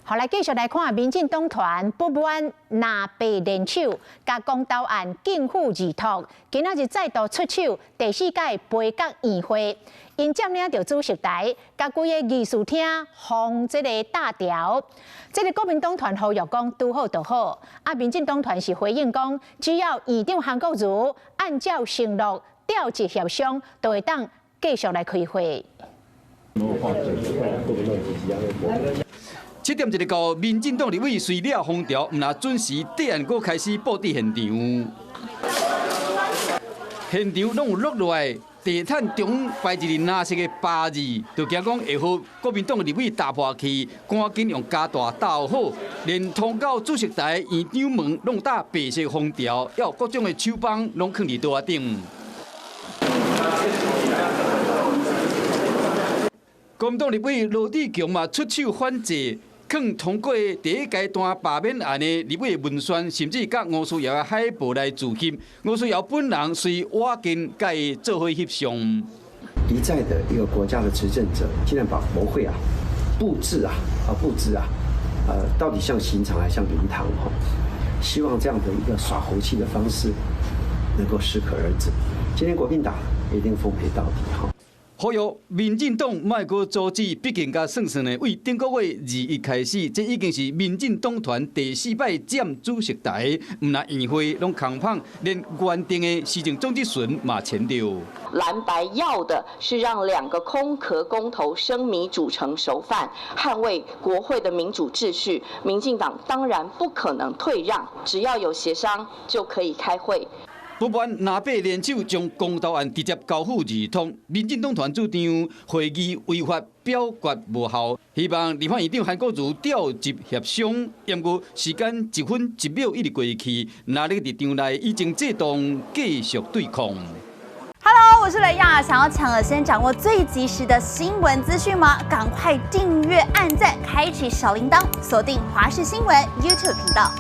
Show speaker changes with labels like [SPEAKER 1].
[SPEAKER 1] 好，来继续来看，民进党团不满拿白联手，甲公投案禁赴议托，今仔日再度出手第4届杯葛宴会，因占领着主席台，甲规个议事厅封这个大条。这个国民党团呼吁讲，拄好就好。啊，民进党团是回应讲，只要院长韩国瑜按照承诺调集协商，就会当继续来开会。
[SPEAKER 2] 7点1个到，民进党立委随了风潮，唔若准时提案，阁开始布置现场。现场拢有落落来，地毯中摆一个蓝色的8字，就惊讲会好国民党立委打破去，赶紧用加大打好，连通到主席台、院长门拢打白色封条，还有各种的手棒拢放伫桌仔顶。 国民党立委罗志强嘛出手反制，肯通过第1阶段罢免案的立委文宣，甚至甲吴思瑶的海报来致歉。吴思瑶本人随瓦根甲伊做伙翕相。
[SPEAKER 3] 一再的一个国家的执政者，竟然把国会布置到底像刑场还像灵堂哈？希望这样的一个耍猴戏的方式能够适可而止。今天国民党一定奉陪到底哈。
[SPEAKER 2] 呼吁民进党莫阁阻止，毕竟甲算算的，为顶个月21开始，这已经是民进党团第4摆占主席台，唔那宴会拢空胖，连原定的施政总咨询嘛签掉。
[SPEAKER 4] 蓝白要的是让2个空壳公投生米煮成熟饭，捍卫国会的民主秩序。民进党当然不可能退让，只要有协商就可以开会。
[SPEAKER 2] 不满拿白联手将公投案直接交付议通，民进党团主张会议违法表决无效，希望立法院长韩国瑜调集协商。不过时间1分1秒一直过去，哪里伫场内已经制动继续对抗。
[SPEAKER 5] Hello， 我是雷亚，想要抢先掌握最及时的新闻资讯吗？赶快订阅、按赞、开启小铃铛，锁定华视新闻 YouTube 频道。